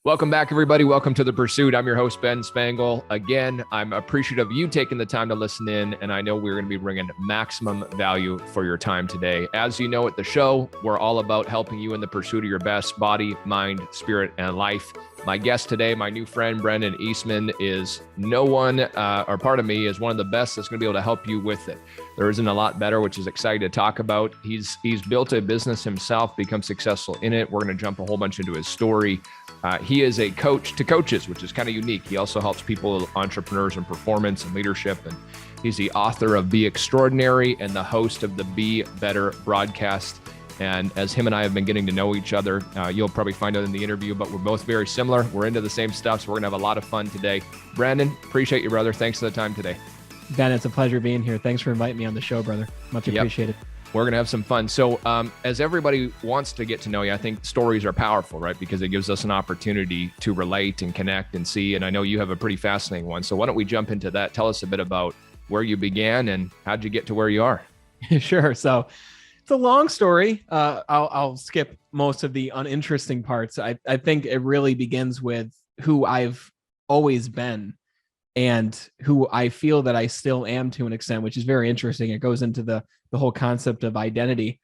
Welcome back, everybody. Welcome to The Pursuit. I'm your host, Ben Spangle. Again, I'm appreciative of you taking the time to listen in, and I know we're going to be bringing maximum value for your time today. As you know, at the show, we're all about helping you in the pursuit of your best body, mind, spirit, and life. My guest today, my new friend, Brandon Eastman, is one of the best that's going to be able to help you with it. There isn't a lot better, which is exciting to talk about. He's built a business himself, become successful in it. We're going to jump a whole bunch into his story. He is a coach to coaches, which is kind of unique. He also helps people, entrepreneurs in performance and leadership. And he's the author of Be Extraordinary and the host of the Be Better broadcast. And as him and I have been getting to know each other, you'll probably find out in the interview, but we're both very similar. We're into the same stuff, so we're going to have a lot of fun today. Brandon, appreciate you, brother. Thanks for the time today. Ben, it's a pleasure being here. Thanks for inviting me on the show, brother. Much appreciated. We're going to have some fun. So as everybody wants to get to know you, I think stories are powerful, right? Because it gives us an opportunity to relate and connect and see. And I know you have a pretty fascinating one. So why don't we jump into that? Tell us a bit about where you began and how'd you get to where you are? Sure. So it's a long story. I'll skip most of the uninteresting parts. I think it really begins with who I've always been and who I feel that I still am to an extent, which is very interesting. It goes into the whole concept of identity.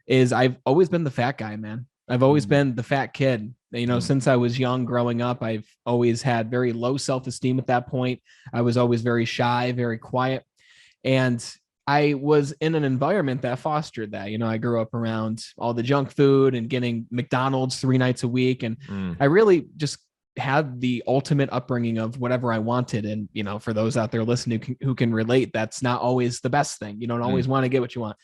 Is I've always been the fat guy, man. I've always been the fat kid. Since I was young growing up, I've always had very low self-esteem at that point. I was always very shy, very quiet. And I was in an environment that fostered that. I grew up around all the junk food and getting McDonald's 3 nights a week. And I really just had the ultimate upbringing of whatever I wanted. And, for those out there listening who can relate, that's not always the best thing. You don't always want to get what you want.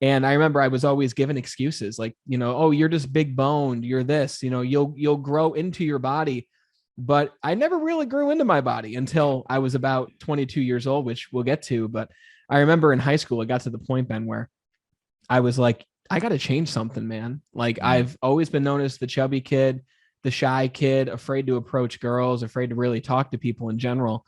And I remember I was always given excuses like, oh, you're just big boned. You're this, you'll grow into your body. But I never really grew into my body until I was about 22 years old, which we'll get to. But I remember in high school, it got to the point, Ben, where I was like, I got to change something, man. Like I've always been known as the chubby kid, the shy kid, afraid to approach girls, afraid to really talk to people in general.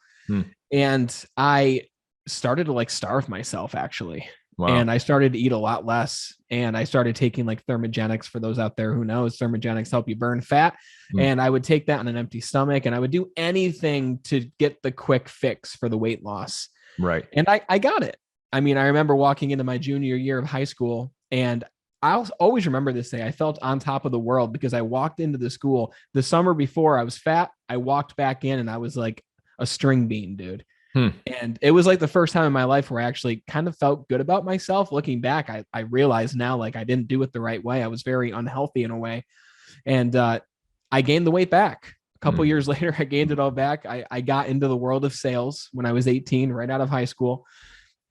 And I started to starve myself actually. Wow. And I started to eat a lot less. And I started taking thermogenics. For those out there who knows, thermogenics help you burn fat. And I would take that on an empty stomach and I would do anything to get the quick fix for the weight loss. Right. And I got it. I mean, I remember walking into my junior year of high school and I'll always remember this day. I felt on top of the world because I walked into the school the summer before. I was fat. I walked back in and I was like a string bean, dude. And it was the first time in my life where I actually kind of felt good about myself. Looking back, I realized now I didn't do it the right way. I was very unhealthy in a way. And I gained the weight back. A couple years later, I gained it all back. I got into the world of sales when I was 18, right out of high school.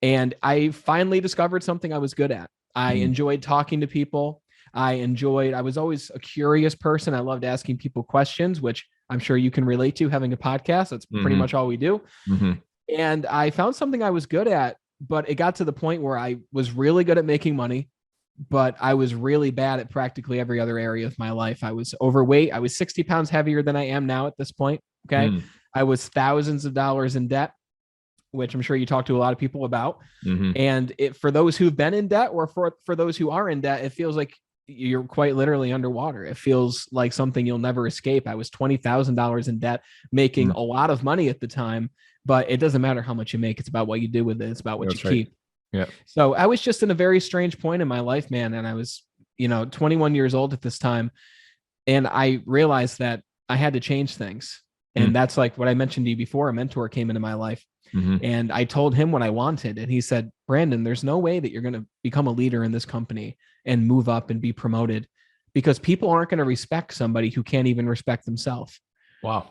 And I finally discovered something I was good at. I enjoyed talking to people. I was always a curious person. I loved asking people questions, which I'm sure you can relate to having a podcast. That's pretty much all we do. And I found something I was good at, but it got to the point where I was really good at making money, but I was really bad at practically every other area of my life. I was overweight. I was 60 pounds heavier than I am now at this point. Okay. I was thousands of dollars in debt, which I'm sure you talk to a lot of people about. And for those who've been in debt or for those who are in debt, it feels like you're quite literally underwater. It feels like something you'll never escape. I was $20,000 in debt, making a lot of money at the time, but it doesn't matter how much you make. It's about what you do with it. It's about what you keep. Yeah. So I was just in a very strange point in my life, man. And I was, 21 years old at this time. And I realized that I had to change things. And that's what I mentioned to you before. A mentor came into my life. And I told him what I wanted. And he said, Brandon, there's no way that you're going to become a leader in this company and move up and be promoted because people aren't going to respect somebody who can't even respect themselves. Wow.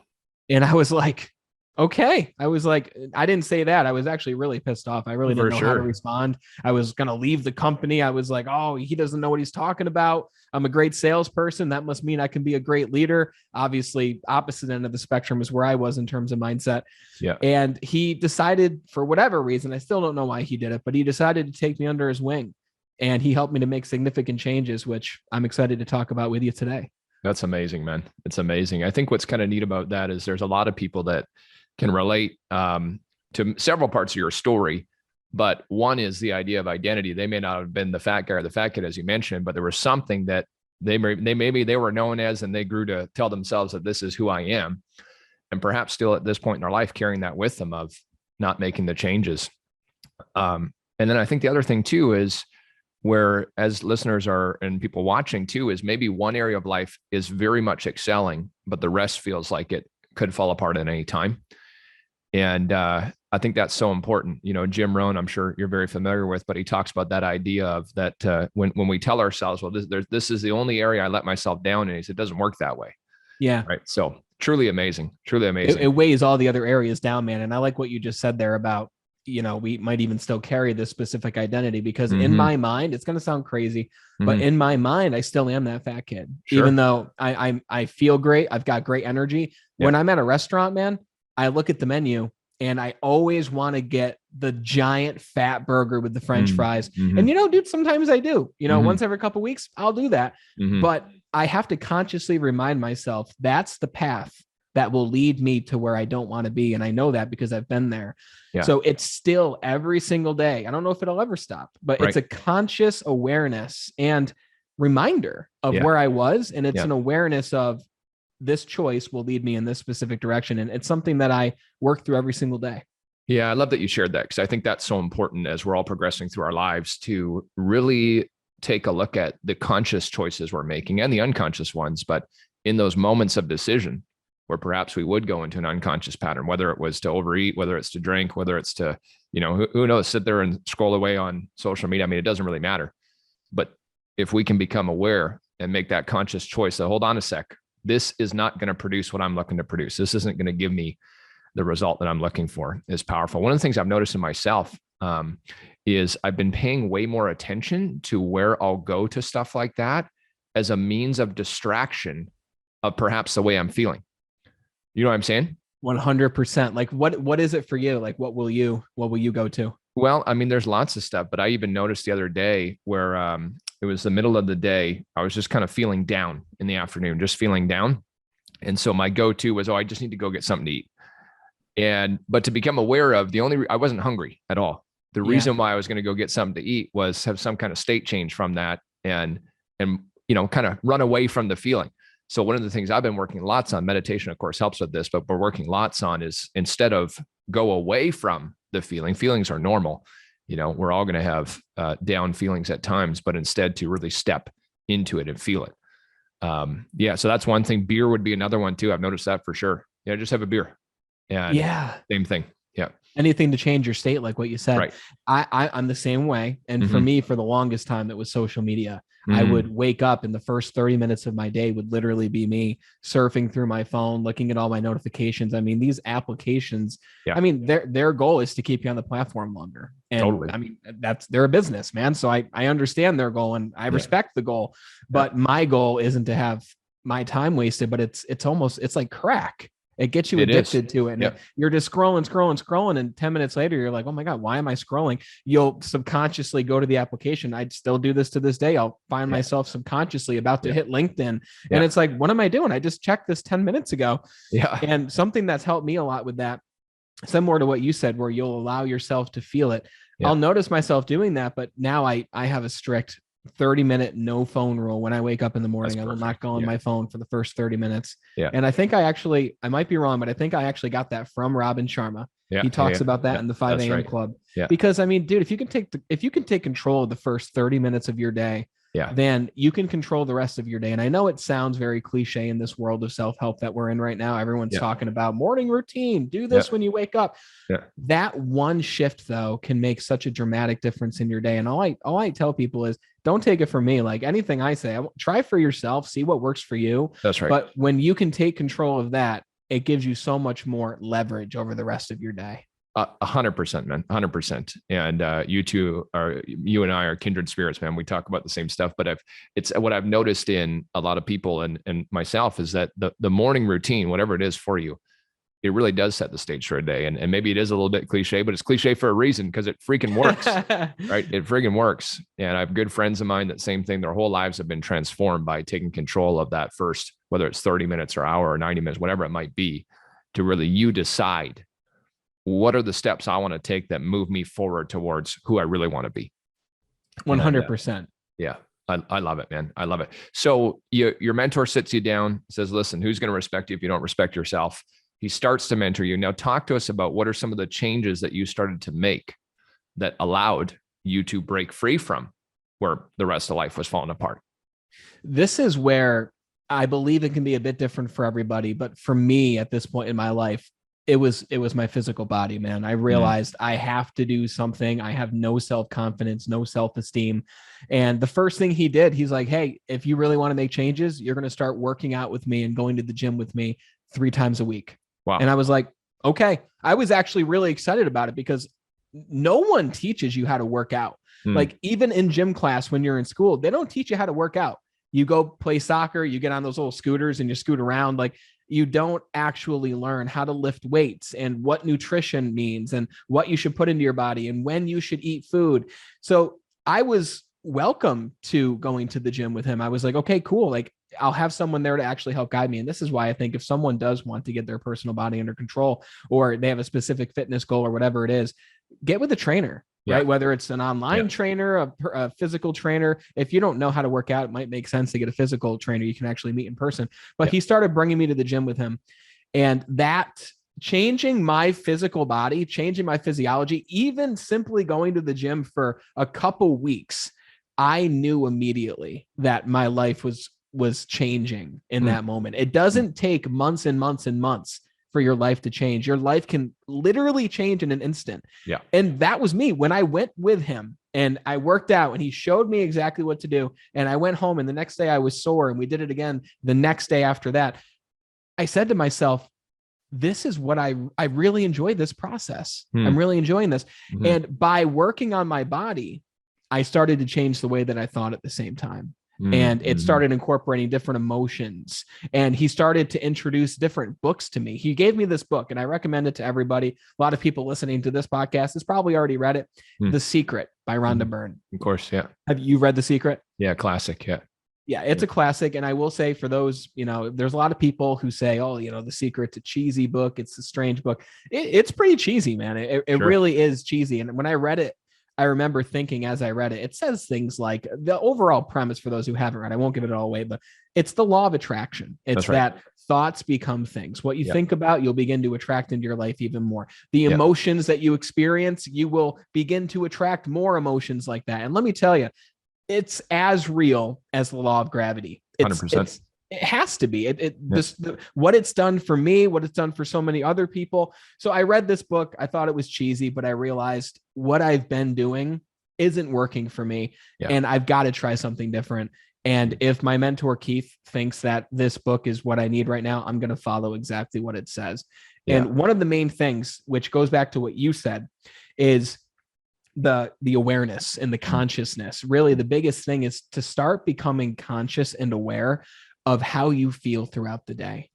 And I was like, okay. I was like, I didn't say that. I was actually really pissed off. I really didn't know how to respond. I was going to leave the company. I was like, oh, he doesn't know what he's talking about. I'm a great salesperson. That must mean I can be a great leader. Obviously, opposite end of the spectrum is where I was in terms of mindset. Yeah. And he decided, for whatever reason, I still don't know why he did it, but he decided to take me under his wing. And he helped me to make significant changes, which I'm excited to talk about with you today. That's amazing, man. It's amazing. I think what's kind of neat about that is there's a lot of people that can relate to several parts of your story, but one is the idea of identity. They may not have been the fat guy or the fat kid, as you mentioned, but there was something that maybe they were known as, and they grew to tell themselves that this is who I am. And perhaps still at this point in their life, carrying that with them of not making the changes. And then I think the other thing too is, where as listeners are and people watching too, is maybe one area of life is very much excelling, but the rest feels like it could fall apart at any time. And I think that's so important. You know, Jim Rohn, I'm sure you're very familiar with, but he talks about that idea of that when we tell ourselves, well, this is the only area I let myself down in, he said, it doesn't work that way. Yeah. Right. So truly amazing. Truly amazing. It weighs all the other areas down, man. And I like what you just said there about, you know, we might even still carry this specific identity, because in my mind, it's going to sound crazy, but in my mind, I still am that fat kid. Sure. Even though I feel great, I've got great energy. Yeah. When I'm at a restaurant, man, I look at the menu and I always want to get the giant fat burger with the French fries. And, you know, dude, sometimes I do, you know, once every couple of weeks, I'll do that. But I have to consciously remind myself that's the path that will lead me to where I don't want to be. And I know that because I've been there. Yeah. So it's still every single day. I don't know if it'll ever stop, but it's a conscious awareness and reminder of where I was. And it's an awareness of this choice will lead me in this specific direction. And it's something that I work through every single day. Yeah. I love that you shared that, because I think that's so important as we're all progressing through our lives to really take a look at the conscious choices we're making and the unconscious ones. But in those moments of decision, where perhaps we would go into an unconscious pattern, whether it was to overeat, whether it's to drink, whether it's to, you know, who knows, sit there and scroll away on social media. I mean, it doesn't really matter. But if we can become aware and make that conscious choice that, hold on a sec, this is not going to produce what I'm looking to produce. This isn't going to give me the result that I'm looking for, is powerful. One of the things I've noticed in myself is I've been paying way more attention to where I'll go to stuff like that as a means of distraction of perhaps the way I'm feeling. You know what I'm saying? 100%. Like what is it for you? Like, what will you go to? Well, I mean, there's lots of stuff, but I even noticed the other day where it was the middle of the day. I was just kind of feeling down in the afternoon, just feeling down. And so my go-to was, I just need to go get something to eat. But to become aware of I wasn't hungry at all. The reason why I was going to go get something to eat was have some kind of state change from that and, you know, kind of run away from the feeling. So one of the things I've been working lots on, meditation, of course, helps with this, but we're working lots on is, instead of go away from the feelings are normal. You know, we're all going to have down feelings at times, but instead to really step into it and feel it. So that's one thing. Beer would be another one too. I've noticed that for sure. Yeah. Just have a beer. And same thing. Yeah. Anything to change your state, like what you said. Right. I'm the same way. And for me, for the longest time, it was social media. I would wake up and the first 30 minutes of my day would literally be me surfing through my phone, looking at all my notifications. I mean, these applications, I mean, their goal is to keep you on the platform longer. And totally. I mean, they're a business, man. So I understand their goal and I respect the goal, but my goal isn't to have my time wasted, but it's like crack. It gets you addicted to it. And you're just scrolling. And 10 minutes later, you're like, oh my God, why am I scrolling? You'll subconsciously go to the application. I still do this to this day. I'll find myself subconsciously about to hit LinkedIn. And it's like, what am I doing? I just checked this 10 minutes ago. Yeah. And something that's helped me a lot with that, similar to what you said, where you'll allow yourself to feel it. I'll notice myself doing that, but now I have a strict 30-minute no phone rule. When I wake up in the morning, I will not go on my phone for the first 30 minutes. And I think I might be wrong, but I think I actually got that from Robin Sharma. He talks about that in the 5 a.m. club. Because I mean, dude, if you can take control of the first 30 minutes of your day, then you can control the rest of your day. And I know it sounds very cliche in this world of self-help that we're in right now. Everyone's talking about morning routine, do this when you wake up. That one shift though can make such a dramatic difference in your day. And all I tell people is, don't take it from me. Like anything I say, try for yourself, see what works for you. That's right. But when you can take control of that, it gives you so much more leverage over the rest of your day. 100%, man. 100%. And you and I are kindred spirits, man. We talk about the same stuff, but it's what I've noticed in a lot of people and myself is that the morning routine, whatever it is for you, it really does set the stage for a day. And maybe it is a little bit cliche, but it's cliche for a reason, because it freaking works, right? It freaking works. And I have good friends of mine that same thing, their whole lives have been transformed by taking control of that first, whether it's 30 minutes or hour or 90 minutes, whatever it might be, to really you decide what are the steps I want to take that move me forward towards who I really want to be. 100%. Yeah. I love it, man. I love it. So your mentor sits you down, says, listen, who's going to respect you if you don't respect yourself? He starts to mentor you. Now talk to us about what are some of the changes that you started to make that allowed you to break free from where the rest of life was falling apart. This is where I believe it can be a bit different for everybody. But for me at this point in my life, it was my physical body, man. I realized I have to do something. I have no self-confidence, no self-esteem. And the first thing he did, he's like, hey, if you really want to make changes, you're going to start working out with me and going to the gym with me 3 times a week. Wow. And I was like, okay. I was actually really excited about it because no one teaches you how to work out. Like even in gym class, when you're in school, they don't teach you how to work out. You go play soccer, you get on those little scooters and you scoot around. Like you don't actually learn how to lift weights and what nutrition means and what you should put into your body and when you should eat food. So I was welcome to going to the gym with him. I was like, okay, cool. Like I'll have someone there to actually help guide me. And this is why I think if someone does want to get their personal body under control, or they have a specific fitness goal or whatever it is, get with a trainer. Right. Whether it's an online trainer, a physical trainer, if you don't know how to work out, it might make sense to get a physical trainer you can actually meet in person. But he started bringing me to the gym with him, and that changing my physical body, changing my physiology, even simply going to the gym for a couple weeks, I knew immediately that my life was changing in that moment. It doesn't take months and months and months for your life to change. Your life can literally change in an instant. Yeah. And that was me when I went with him and I worked out and he showed me exactly what to do. And I went home and the next day I was sore and we did it again the next day after that. I said to myself, this is what I really enjoy this process. I'm really enjoying this. And by working on my body, I started to change the way that I thought at the same time. And it started incorporating different emotions. And he started to introduce different books to me. He gave me this book and I recommend it to everybody. A lot of people listening to this podcast has probably already read it. The Secret by Rhonda Byrne. Of course. Yeah. Have you read The Secret? Yeah. Classic. Yeah. Yeah. It's a classic. And I will say for those, there's a lot of people who say, oh, The Secret's a cheesy book. It's a strange book. It's pretty cheesy, man. It really is cheesy. And when I read it, I remember thinking as I read it, it says things like the overall premise for those who haven't read, I won't give it all away, but it's the law of attraction. It's that thoughts become things. What you think about, you'll begin to attract into your life even more. The emotions that you experience, you will begin to attract more emotions like that. And let me tell you, it's as real as the law of gravity. 100%. It has to be. What it's done for me, what it's done for so many other people. So I read this book. I thought it was cheesy, but I realized what I've been doing isn't working for me. And I've got to try something different. And if my mentor, Keith, thinks that this book is what I need right now, I'm going to follow exactly what it says. And one of the main things, which goes back to what you said, is the awareness and the consciousness. Really, the biggest thing is to start becoming conscious and aware of how you feel throughout the day.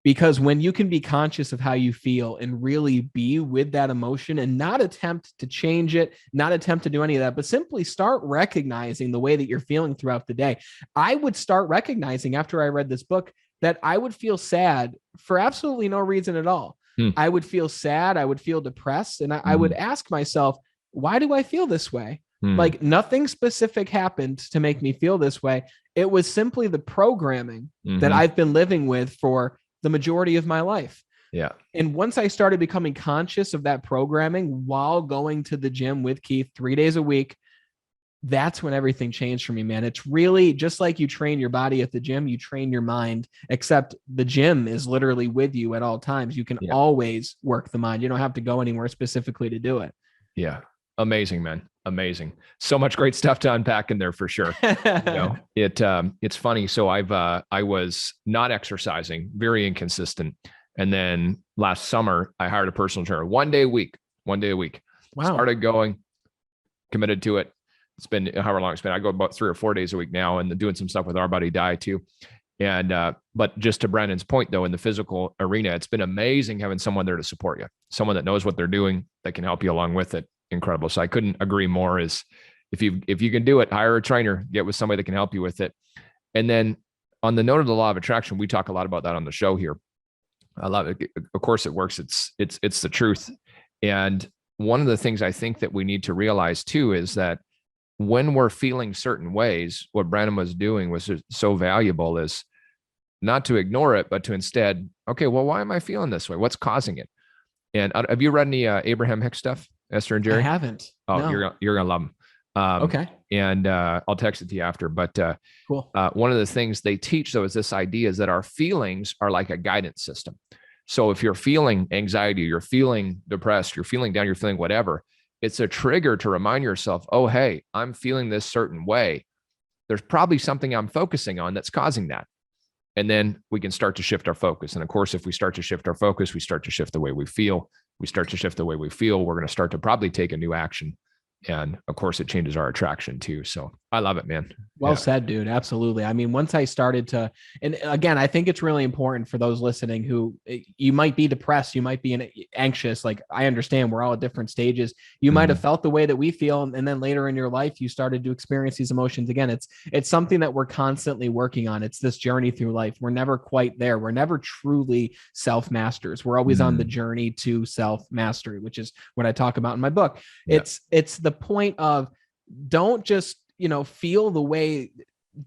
Because when you can be conscious of how you feel and really be with that emotion and not attempt to change it, not attempt to do any of that, but simply start recognizing the way that you're feeling throughout the day. I would start recognizing after I read this book that I would feel sad for absolutely no reason at all. I would feel sad. I would feel depressed. And I would ask myself, why do I feel this way? Like nothing specific happened to make me feel this way. It was simply the programming that I've been living with for the majority of my life. Yeah. And once I started becoming conscious of that programming while going to the gym with Keith 3 days a week, that's when everything changed for me, man. It's really just like you train your body at the gym, you train your mind, except the gym is literally with you at all times. You can always work the mind. You don't have to go anywhere specifically to do it. Yeah. Amazing, man. Amazing. So much great stuff to unpack in there for sure. It's funny. So I was not exercising, very inconsistent. And then last summer I hired a personal trainer 1 day a week. Wow. Started going, committed to it. It's been however long it's been. I go about 3 or 4 days a week now and doing some stuff with our buddy Di too. And, but just to Brandon's point though, in the physical arena, it's been amazing having someone there to support you, someone that knows what they're doing, that can help you along with it. Incredible. So I couldn't agree more. Is if you can do it, hire a trainer, get with somebody that can help you with it. And then on the note of the law of attraction, we talk a lot about that on the show here. I love it. Of course it works. It's the truth. And one of the things I think that we need to realize too, is that when we're feeling certain ways, what Brandon was doing was so valuable, is not to ignore it, but to instead, okay, well, why am I feeling this way? What's causing it? And have you read any Abraham Hicks stuff, Esther and I Jerry? haven't. Oh, No. you're gonna love them. Okay. And I'll text it to you after. But Cool. one of the things they teach, though, is this idea is that our feelings are like a guidance system. So if you're feeling anxiety, you're feeling depressed, you're feeling down, you're feeling whatever, it's a trigger to remind yourself, oh, hey, I'm feeling this certain way. There's probably something I'm focusing on that's causing that. And then we can start to shift our focus. And of course, if we start to shift our focus, we start to shift the way we feel. We start to shift the way we feel. We're going to start to probably take a new action. And of course, it changes our attraction too. So I love it, man. Well said, dude. Absolutely. I mean, once I started to, and again, I think it's really important for those listening who you might be depressed, you might be anxious. Like, I understand we're all at different stages. You might have felt the way that we feel. And then later in your life, you started to experience these emotions again. It's something that we're constantly working on. It's this journey through life. We're never quite there. We're never truly self-masters. We're always on the journey to self-mastery, which is what I talk about in my book. Yeah. It's the point of, don't just, feel the way,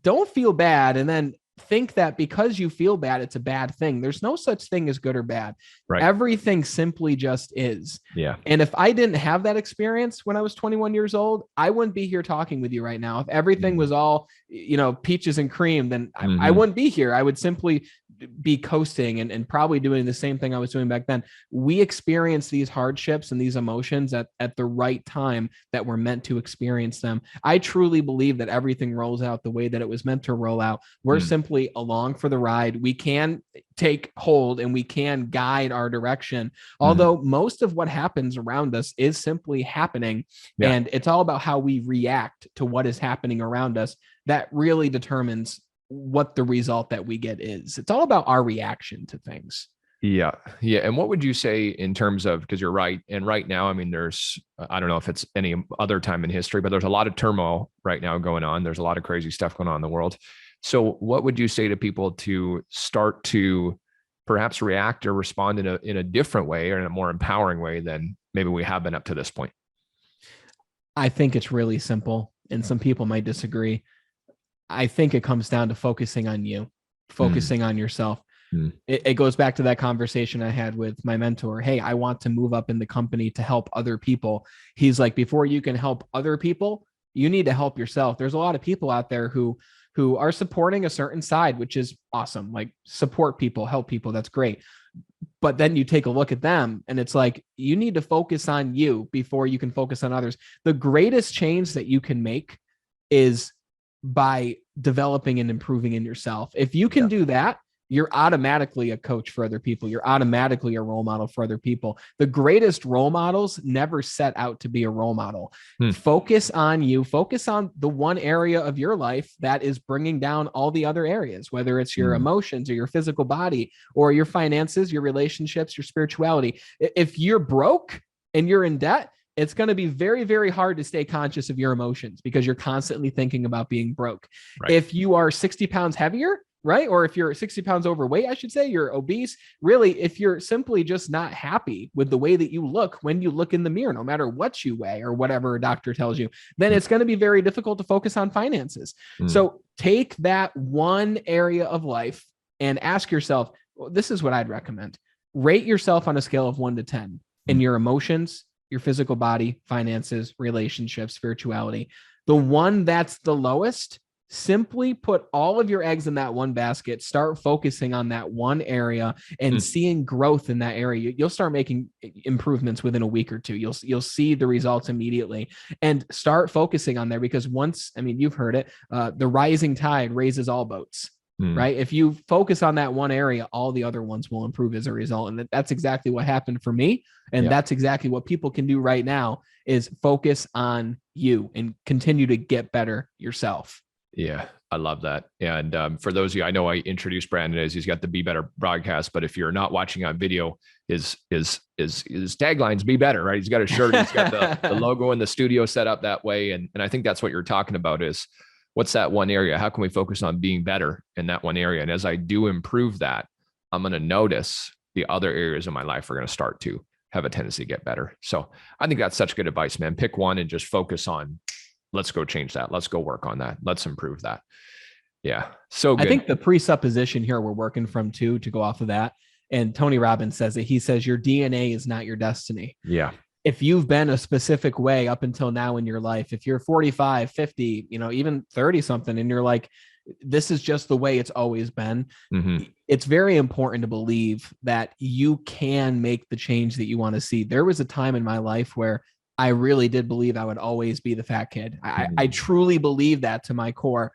don't feel bad and then think that because you feel bad, it's a bad thing. There's no such thing as good or bad. Right. Everything simply just is. Yeah. And if I didn't have that experience when I was 21 years old, I wouldn't be here talking with you right now. If everything was all, peaches and cream, then I wouldn't be here. I would simply be coasting and probably doing the same thing I was doing back then. We experience these hardships and these emotions at the right time that we're meant to experience them. I truly believe that everything rolls out the way that it was meant to roll out. We're simply along for the ride. We can take hold and we can guide our direction. Although most of what happens around us is simply happening. Yeah. And it's all about how we react to what is happening around us. That really determines what the result that we get is. It's all about our reaction to things. Yeah. Yeah. And what would you say in terms of, because you're right. And right now, I mean, I don't know if it's any other time in history, but there's a lot of turmoil right now going on. There's a lot of crazy stuff going on in the world. So what would you say to people to start to perhaps react or respond in a different way or in a more empowering way than maybe we have been up to this point? I think it's really simple, and some people might disagree. I think it comes down to focusing on you, focusing on yourself. It goes back to that conversation I had with my mentor. Hey, I want to move up in the company to help other people. He's like, before you can help other people, you need to help yourself. There's a lot of people out there who are supporting a certain side, which is awesome. Like, support people, help people. That's great. But then you take a look at them and it's like, you need to focus on you before you can focus on others. The greatest change that you can make is by developing and improving in yourself. If you can do that, you're automatically a coach for other people. You're automatically a role model for other people. The greatest role models never set out to be a role model. Focus on you. Focus on the one area of your life that is bringing down all the other areas, whether it's your emotions or your physical body or your finances, your relationships, your spirituality. If you're broke and you're in debt, it's going to be very, very hard to stay conscious of your emotions because you're constantly thinking about being broke. Right. If you are 60 pounds heavier, right? Or if you're 60 pounds overweight, I should say, you're obese. Really, if you're simply just not happy with the way that you look when you look in the mirror, no matter what you weigh or whatever a doctor tells you, then it's going to be very difficult to focus on finances. So take that one area of life and ask yourself, well, this is what I'd recommend. Rate yourself on a scale of 1 to 10 in your emotions, your physical body, finances, relationships, spirituality. The one that's the lowest, simply put all of your eggs in that one basket, start focusing on that one area and seeing growth in that area. You'll start making improvements within a week or two. You'll see the results immediately and start focusing on there because you've heard it, the rising tide raises all boats. Right? If you focus on that one area, all the other ones will improve as a result. And that's exactly what happened for me. And that's exactly what people can do right now is focus on you and continue to get better yourself. Yeah, I love that. And for those of you, I know I introduced Brandon as he's got the Be Better broadcast, but if you're not watching on video, his tagline's Be Better, right? He's got a shirt, he's got the logo in the studio set up that way. And I think that's what you're talking about is what's that one area? How can we focus on being better in that one area? And as I do improve that, I'm going to notice the other areas of my life are going to start to have a tendency to get better. So I think that's such good advice, man. Pick one and just focus on let's go change that. Let's go work on that. Let's improve that. Yeah. So good. I think the presupposition here we're working from too, to go off of that. And Tony Robbins says it. He says your DNA is not your destiny. Yeah. If you've been a specific way up until now in your life, if you're 45, 50, even 30 something, and you're like, this is just the way it's always been. It's very important to believe that you can make the change that you want to see. There was a time in my life where I really did believe I would always be the fat kid. I truly believe that to my core.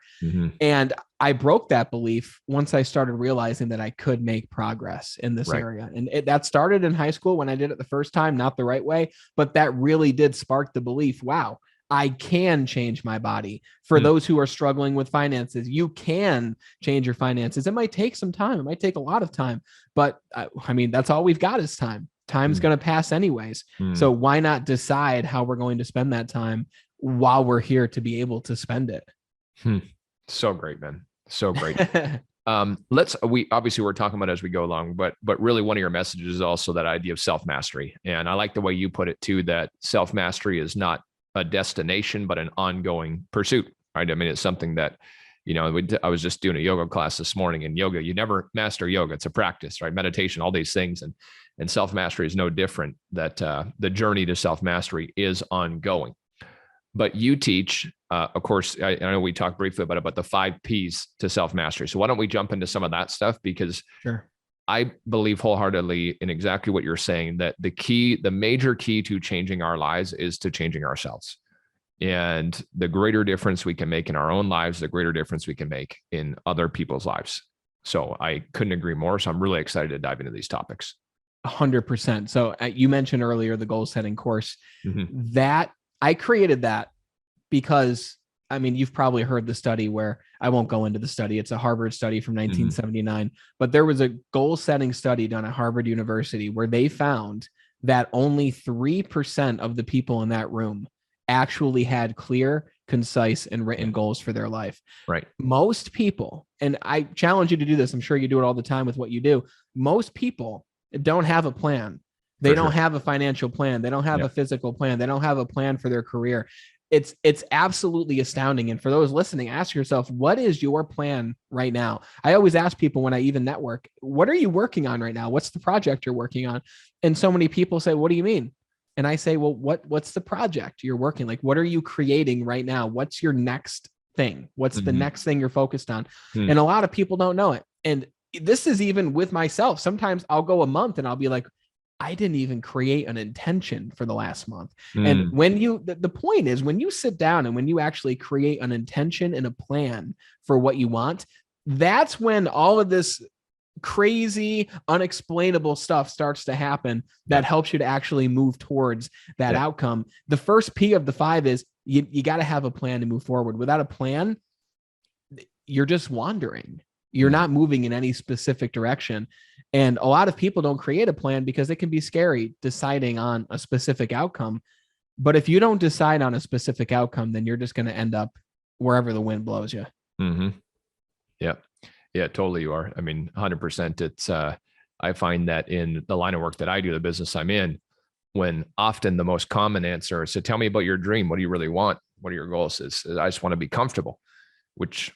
And I broke that belief once I started realizing that I could make progress in this area. And that started in high school when I did it the first time, not the right way, but that really did spark the belief, wow, I can change my body. For those who are struggling with finances, you can change your finances. It might take some time. It might take a lot of time, but that's all we've got is time. Time's going to pass anyways. So why not decide how we're going to spend that time while we're here to be able to spend it? So great, man. So great. We obviously we're talking about as we go along, but really one of your messages is also that idea of self-mastery. And I like the way you put it too, that self-mastery is not a destination, but an ongoing pursuit, right? I mean, it's something that, I was just doing a yoga class this morning, and yoga, you never master yoga. It's a practice, right? Meditation, all these things. And self-mastery is no different, that the journey to self-mastery is ongoing. But you teach, of course, I know we talked briefly about the 5 Ps to self-mastery. So why don't we jump into some of that stuff? Because sure. I believe wholeheartedly in exactly what you're saying, that the major key to changing our lives is to changing ourselves. And the greater difference we can make in our own lives, the greater difference we can make in other people's lives. So I couldn't agree more. So I'm really excited to dive into these topics. 100%. So you mentioned earlier the goal setting course that I created that because, you've probably heard the study where I won't go into the study. It's a Harvard study from 1979, but there was a goal setting study done at Harvard University where they found that only 3% of the people in that room actually had clear, concise, and written goals for their life. Right. Most people, and I challenge you to do this, I'm sure you do it all the time with what you do. Most people don't have a plan. They don't have a financial plan. They don't have a physical plan. They don't have a plan for their career. It's absolutely astounding. And for those listening, ask yourself, what is your plan right now? I always ask people when I even network, what are you working on right now? What's the project you're working on? And so many people say, what do you mean? And I say, well, what's the project you're working? Like, what are you creating right now? What's your next thing? What's the next thing you're focused on? And a lot of people don't know it. And this is even with myself. Sometimes I'll go a month and I'll be like, I didn't even create an intention for the last month. And when the point is, when you sit down and when you actually create an intention and a plan for what you want, that's when all of this crazy, unexplainable stuff starts to happen that helps you to actually move towards that outcome. The first P of the 5 is you got to have a plan to move forward. Without a plan, you're just wandering. You're not moving in any specific direction. And a lot of people don't create a plan because it can be scary deciding on a specific outcome. But if you don't decide on a specific outcome, then you're just going to end up wherever the wind blows you. Yeah, totally. You are. 100%. It's, I find that in the line of work that I do, the business I'm in, when often the most common answer is, so tell me about your dream. What do you really want? What are your goals? I just want to be comfortable, which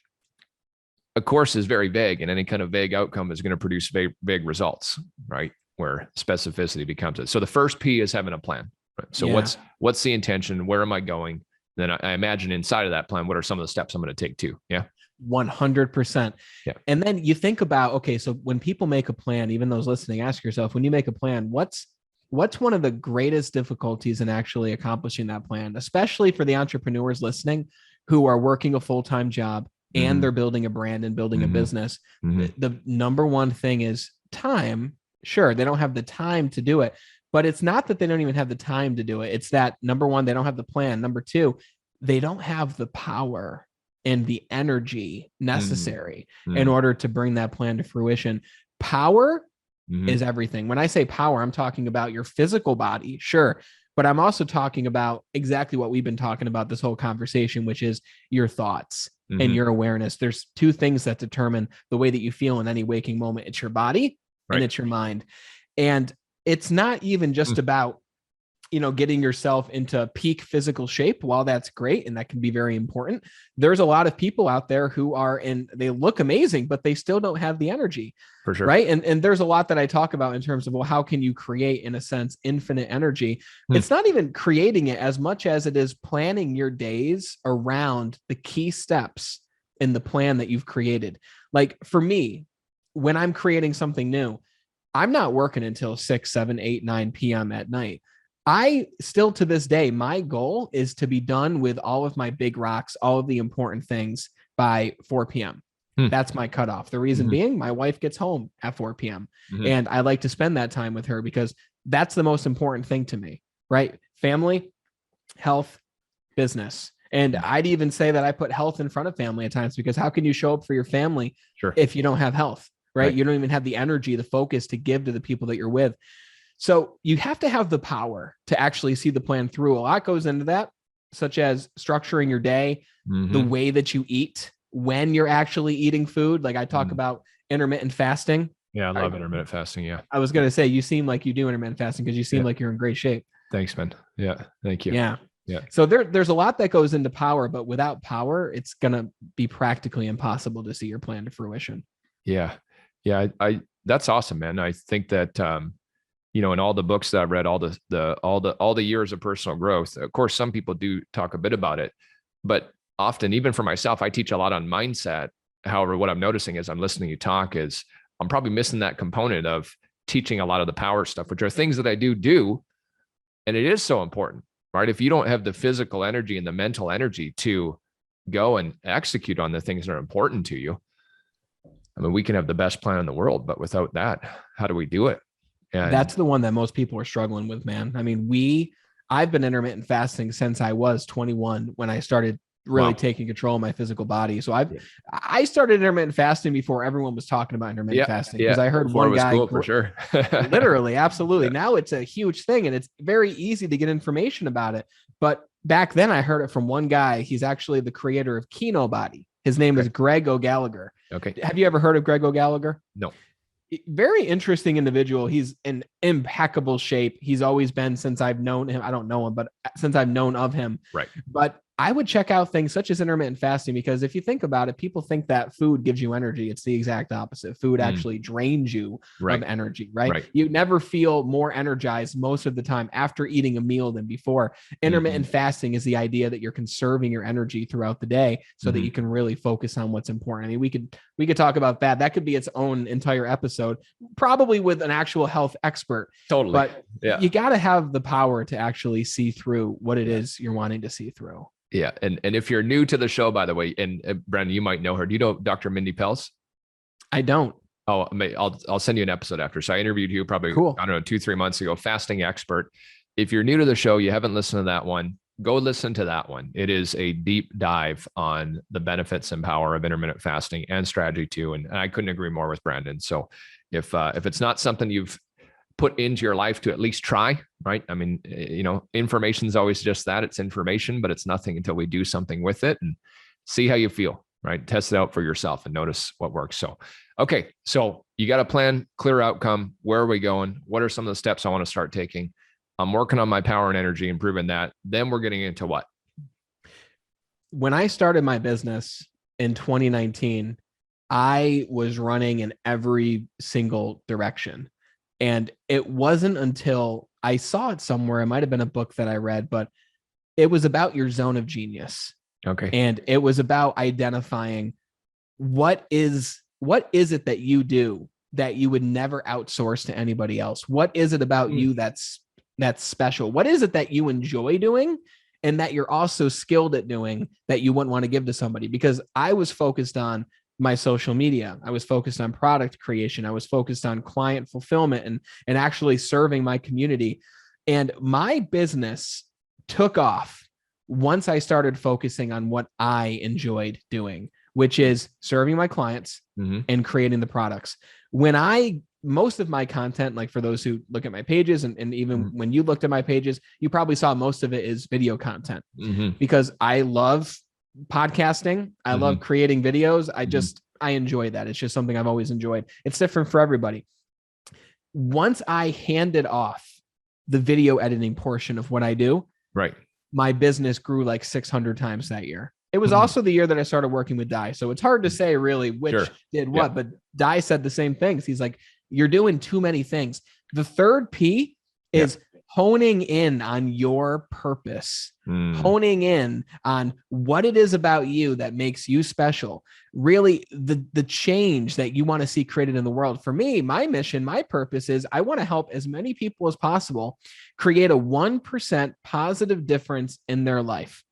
of course is very vague, and any kind of vague outcome is going to produce vague results, right? Where specificity becomes it. So the first P is having a plan. Right? So what's the intention? Where am I going? Then I imagine inside of that plan, what are some of the steps I'm going to take too? Yeah. 100%. Yeah. And then you think about, okay, so when people make a plan, even those listening, ask yourself, when you make a plan, what's one of the greatest difficulties in actually accomplishing that plan, especially for the entrepreneurs listening who are working a full-time job and they're building a brand and building a business. The number one thing is time. Sure, they don't have the time to do it, but it's not that they don't even have the time to do it. It's that, number one, they don't have the plan. Number two, they don't have the power and the energy necessary in order to bring that plan to fruition. Power is everything. When I say power, I'm talking about your physical body, sure, but I'm also talking about exactly what we've been talking about this whole conversation, which is your thoughts and your awareness. There's 2 things that determine the way that you feel in any waking moment. It's your body and it's your mind. And it's not even just about getting yourself into peak physical shape, while that's great and that can be very important, there's a lot of people out there who they look amazing, but they still don't have the energy. For sure. Right. And there's a lot that I talk about in terms of, well, how can you create, in a sense, infinite energy? It's not even creating it as much as it is planning your days around the key steps in the plan that you've created. Like for me, when I'm creating something new, I'm not working until 6, 7, 8, 9 p.m. at night. I still, to this day, my goal is to be done with all of my big rocks, all of the important things by 4 p.m. That's my cutoff. The reason being, my wife gets home at 4 p.m. And I like to spend that time with her because that's the most important thing to me, right? Family, health, business. And I'd even say that I put health in front of family at times, because how can you show up for your family if you don't have health, right? You don't even have the energy, the focus to give to the people that you're with. So you have to have the power to actually see the plan through. A lot goes into that, such as structuring your day, the way that you eat, when you're actually eating food. Like I talk about intermittent fasting. Yeah, I love intermittent fasting. Yeah. I was going to say, you seem like you do intermittent fasting because you seem like you're in great shape. Thanks, man. Yeah. Thank you. Yeah. Yeah. So there's a lot that goes into power, but without power, it's going to be practically impossible to see your plan to fruition. Yeah. Yeah. I that's awesome, man. I think that, in all the books that I've read, all the years of personal growth, of course, some people do talk a bit about it, but often, even for myself, I teach a lot on mindset. However, what I'm noticing as I'm listening to you talk is I'm probably missing that component of teaching a lot of the power stuff, which are things that I do. And it is so important, right? If you don't have the physical energy and the mental energy to go and execute on the things that are important to you, I mean, we can have the best plan in the world, but without that, how do we do it? And that's the one that most people are struggling with, man. I mean, I've been intermittent fasting since I was 21 when I started really taking control of my physical body. So I started intermittent fasting before everyone was talking about intermittent fasting, because I heard before one guy, cool, for sure. Literally, absolutely. Now it's a huge thing, and it's very easy to get information about it. But back then I heard it from one guy. He's actually the creator of Kino Body. His name is Greg O'Gallagher. Okay. Have you ever heard of Greg O'Gallagher? No. Very interesting individual. He's in impeccable shape. He's always been, since I've known him. I don't know him, but since I've known of him. Right. But I would check out things such as intermittent fasting, because if you think about it, people think that food gives you energy. It's the exact opposite. Food actually drains you of energy, right? You never feel more energized most of the time after eating a meal than before. Intermittent fasting is the idea that you're conserving your energy throughout the day so that you can really focus on what's important. I mean, we could talk about that. That could be its own entire episode, probably with an actual health expert. Totally. But you got to have the power to actually see through what it is you're wanting to see through. Yeah. And if you're new to the show, by the way, and Brandon, you might know her. Do you know Dr. Mindy Pels? I don't. Oh, I'll send you an episode after. So I interviewed you probably, I don't know, 2-3 months ago, fasting expert. If you're new to the show, you haven't listened to that one, go listen to that one. It is a deep dive on the benefits and power of intermittent fasting and strategy too. And I couldn't agree more with Brandon. So if it's not something you've put into your life to at least try, right? I mean, information is always just that. It's information, but it's nothing until we do something with it and see how you feel, right? Test it out for yourself and notice what works. So, okay. So you got a plan, clear outcome. Where are we going? What are some of the steps I want to start taking? I'm working on my power and energy, improving that. Then we're getting into what? When I started my business in 2019, I was running in every single direction. And it wasn't until I saw it somewhere, it might have been a book that I read, but it was about your zone of genius. Okay. And it was about identifying what is it that you do that you would never outsource to anybody else? What is it about you that's special? What is it that you enjoy doing and that you're also skilled at doing that you wouldn't want to give to somebody? Because I was focused on my social media. I was focused on product creation. I was focused on client fulfillment and actually serving my community. And my business took off once I started focusing on what I enjoyed doing, which is serving my clients and creating the products. Most of my content, like for those who look at my pages and even when you looked at my pages, you probably saw most of it is video content because I love podcasting. I love creating videos. I enjoy that. It's just something I've always enjoyed. It's different for everybody. Once I handed off the video editing portion of what I do, Right. my business grew like 600 times that year. It was also the year that I started working with Di. So it's hard to say really which did what, but Di said the same things. He's like, you're doing too many things. The third P is honing in on your purpose, honing in on what it is about you that makes you special. Really, the change that you want to see created in the world. For me, my mission, my purpose is I want to help as many people as possible create a 1% positive difference in their life.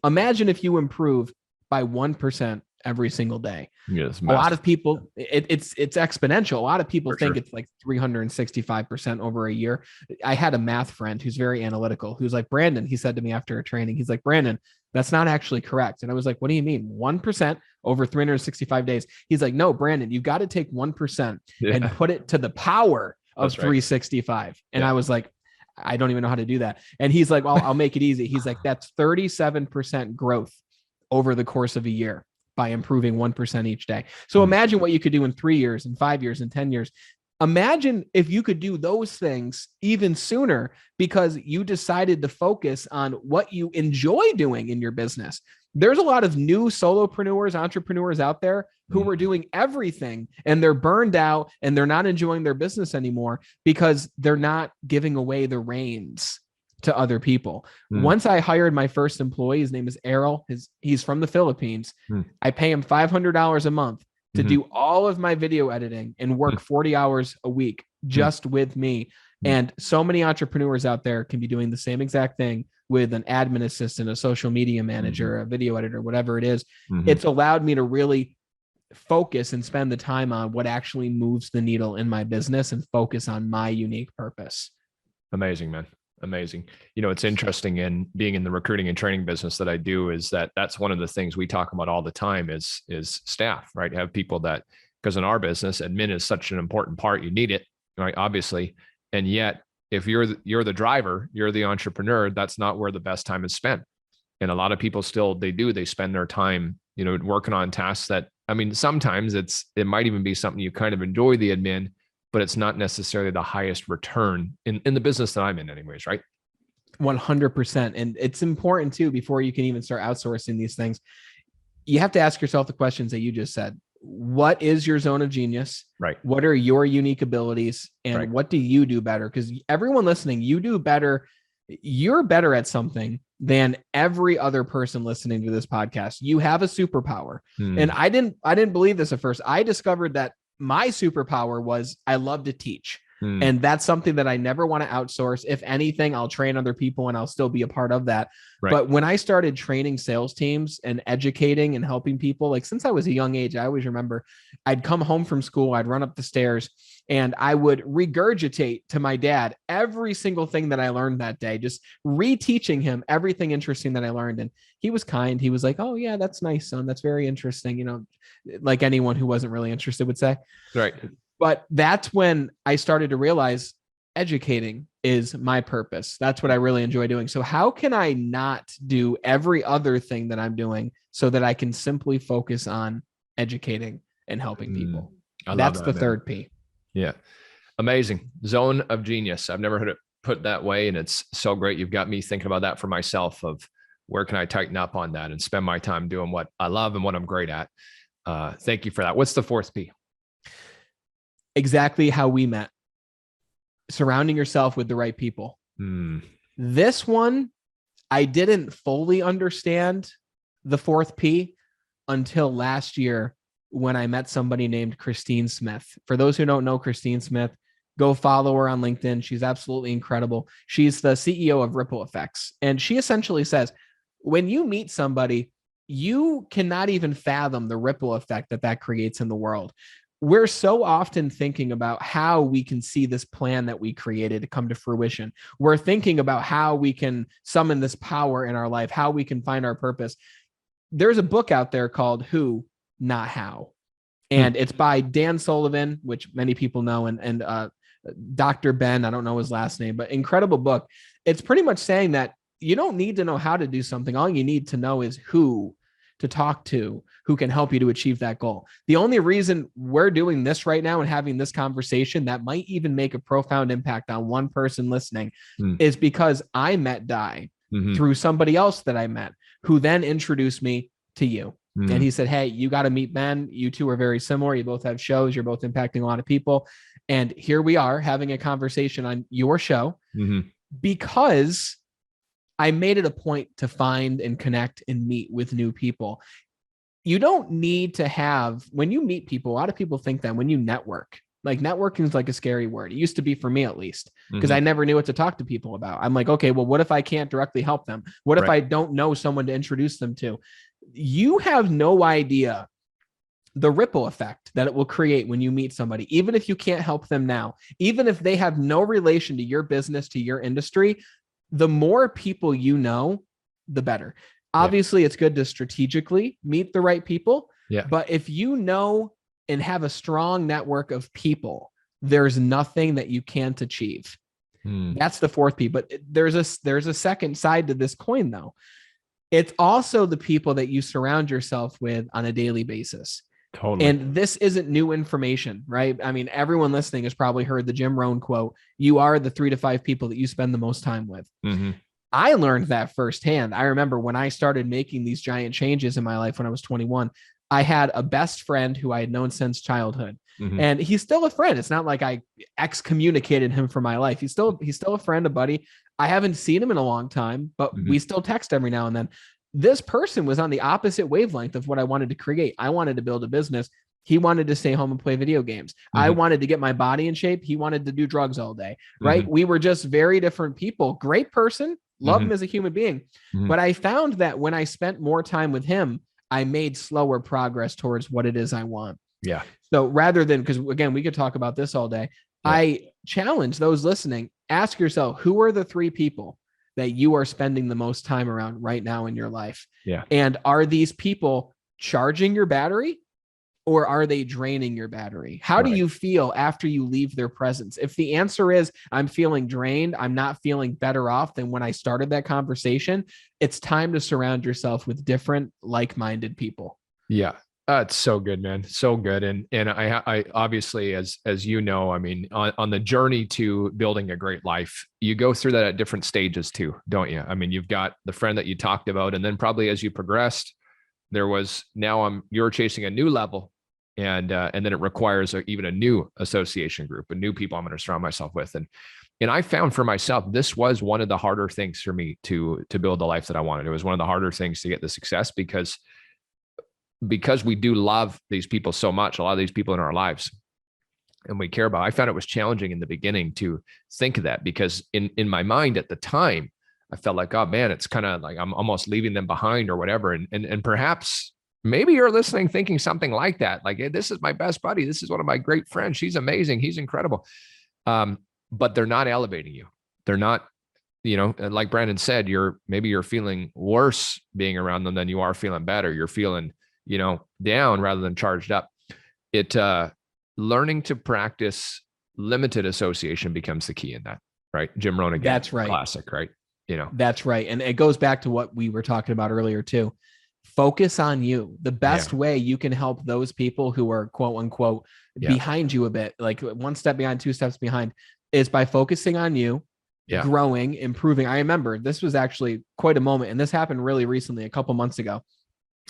Imagine if you improve by 1% every single day. Yes, a lot of people, it's exponential. A lot of people think it's like 365% over a year. I had a math friend who's very analytical, who's like, Brandon, he said to me after a training, he's like, Brandon, that's not actually correct. And I was like, what do you mean? 1% over 365 days? He's like, no, Brandon, you've got to take 1% and put it to the power of 365. And I was like, I don't even know how to do that. And he's like, well, I'll make it easy. He's like, that's 37% growth over the course of a year by improving 1% each day. So imagine what you could do in 3 years and 5 years and 10 years. Imagine if you could do those things even sooner because you decided to focus on what you enjoy doing in your business. There's a lot of new solopreneurs, entrepreneurs out there who are doing everything and they're burned out and they're not enjoying their business anymore because they're not giving away the reins to other people. Once I hired my first employee, his name is Errol. He's from the Philippines. I pay him $500 a month to do all of my video editing and work 40 hours a week just with me. And so many entrepreneurs out there can be doing the same exact thing with an admin assistant, a social media manager, a video editor, whatever it is. It's allowed me to really focus and spend the time on what actually moves the needle in my business and focus on my unique purpose. Amazing, man. Amazing. You know, it's interesting in being in the recruiting and training business that I do is that's one of the things we talk about all the time is staff, right? Have people that, because in our business, admin is such an important part. You need it, right? Obviously. And yet if you're the driver, you're the entrepreneur, that's not where the best time is spent. And a lot of people still, they spend their time, you know, working on tasks that, I mean, sometimes it might even be something you kind of enjoy the admin, but it's not necessarily the highest return in the business that I'm in anyways, right? 100%. And it's important too, before you can even start outsourcing these things, you have to ask yourself the questions that you just said. What is your zone of genius? Right. What are your unique abilities? And what do you do better? Because everyone listening, you do better. You're better at something than every other person listening to this podcast. You have a superpower. And I didn't believe this at first. I discovered that my superpower was I love to teach. And that's something that I never want to outsource. If anything, I'll train other people and I'll still be a part of that. Right. But when I started training sales teams and educating and helping people, like since I was a young age, I always remember I'd come home from school, I'd run up the stairs and I would regurgitate to my dad every single thing that I learned that day, just reteaching him everything interesting that I learned. And he was kind. He was like, oh yeah, that's nice, son. That's very interesting. You know, like anyone who wasn't really interested would say. Right. But that's when I started to realize educating is my purpose. That's what I really enjoy doing. So how can I not do every other thing that I'm doing so that I can simply focus on educating and helping people? That's the third P. Yeah. Amazing. Zone of genius. I've never heard it put that way. And it's so great. You've got me thinking about that for myself of where can I tighten up on that and spend my time doing what I love and what I'm great at. Thank you for that. What's the fourth P? Exactly how we met. Surrounding yourself with the right people. This one, I didn't fully understand the fourth P until last year when I met somebody named Christine Smith. For those who don't know Christine Smith, go follow her on LinkedIn. She's absolutely incredible. She's the CEO of Ripple Effects. And she essentially says, when you meet somebody, you cannot even fathom the ripple effect that creates in the world. We're so often thinking about how we can see this plan that we created to come to fruition. We're thinking about how we can summon this power in our life, how we can find our purpose. There's a book out there called Who, Not How. And it's by Dan Sullivan, which many people know, and Dr. Ben, I don't know his last name, but incredible book. It's pretty much saying that you don't need to know how to do something. All you need to know is who to talk to who can help you to achieve that goal. The only reason we're doing this right now and having this conversation that might even make a profound impact on one person listening is because I met Di through somebody else that I met, who then introduced me to you. And he said, hey, you got to meet Ben. You two are very similar. You both have shows. You're both impacting a lot of people. And here we are having a conversation on your show because I made it a point to find and connect and meet with new people. You don't need to have, when you meet people, a lot of people think that when you network, like networking is like a scary word. It used to be for me, at least, because I never knew what to talk to people about. I'm like, okay, well, what if I can't directly help them? What if I don't know someone to introduce them to? You have no idea the ripple effect that it will create when you meet somebody, even if you can't help them now, even if they have no relation to your business, to your industry. The more people you know, the better. Obviously, it's good to strategically meet the right people. But if you know and have a strong network of people, there's nothing that you can't achieve. That's the fourth P. But there's a second side to this coin, though. It's also the people that you surround yourself with on a daily basis. Totally. And this isn't new information, right? I mean, everyone listening has probably heard the Jim Rohn quote, you are the 3 to 5 people that you spend the most time with. I learned that firsthand. I remember when I started making these giant changes in my life when I was 21, I had a best friend who I had known since childhood. And he's still a friend. It's not like I excommunicated him from my life. He's still a friend, a buddy. I haven't seen him in a long time, but we still text every now and then. This person was on the opposite wavelength of what I wanted to create. I wanted to build a business. He wanted to stay home and play video games. I wanted to get my body in shape. He wanted to do drugs all day, right? We were just very different people. Great person. Love him as a human being. But I found that when I spent more time with him, I made slower progress towards what it is I want. So rather than, because again, we could talk about this all day. I challenge those listening, ask yourself, who are the 3 people that you are spending the most time around right now in your life? And are these people charging your battery or are they draining your battery? How do you feel after you leave their presence? If the answer is I'm feeling drained, I'm not feeling better off than when I started that conversation, it's time to surround yourself with different like-minded people. It's so good, man. So good. And I obviously, as you know, I mean, on the journey to building a great life, you go through that at different stages too, don't you? I mean, you've got the friend that you talked about, and then probably as you progressed, you're chasing a new level. And then it requires even a new association group, a new people I'm going to surround myself with. And I found for myself, this was one of the harder things for me to build the life that I wanted. It was one of the harder things to get the success because we do love these people so much, a lot of these people in our lives, and we care about. I found it was challenging in the beginning to think of that because in my mind at the time, I felt like, oh man, it's kind of like I'm almost leaving them behind or whatever. And perhaps maybe you're listening thinking something like that. Like, hey, this is my best buddy. This is one of my great friends. She's amazing. He's incredible. But they're not elevating you. They're not, like Brandon said, you're feeling worse being around them than you are feeling better. You're feeling, down rather than charged up. Learning to practice limited association becomes the key in that, right? Jim Rohn again. That's right. Classic, right? That's right. And it goes back to what we were talking about earlier too. Focus on you. The best way you can help those people who are quote unquote behind you a bit, like one step behind, 2 steps behind, is by focusing on you, growing, improving. I remember this was actually quite a moment, and this happened really recently, a couple months ago.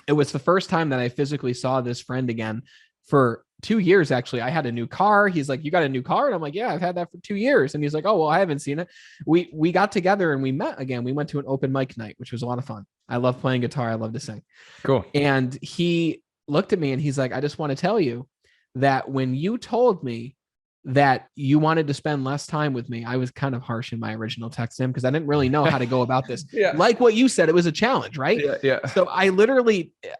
It was the first time that I physically saw this friend again for 2 years. Actually, I had a new car. He's like, you got a new car? And I'm like, yeah, I've had that for 2 years. And he's like, oh, well, I haven't seen it. We got together and we met again. We went to an open mic night, which was a lot of fun. I love playing guitar. I love to sing. Cool. And he looked at me and he's like, I just want to tell you that when you told me that you wanted to spend less time with me, I was kind of harsh in my original text to him because I didn't really know how to go about this. Like what you said, it was a challenge, right? So I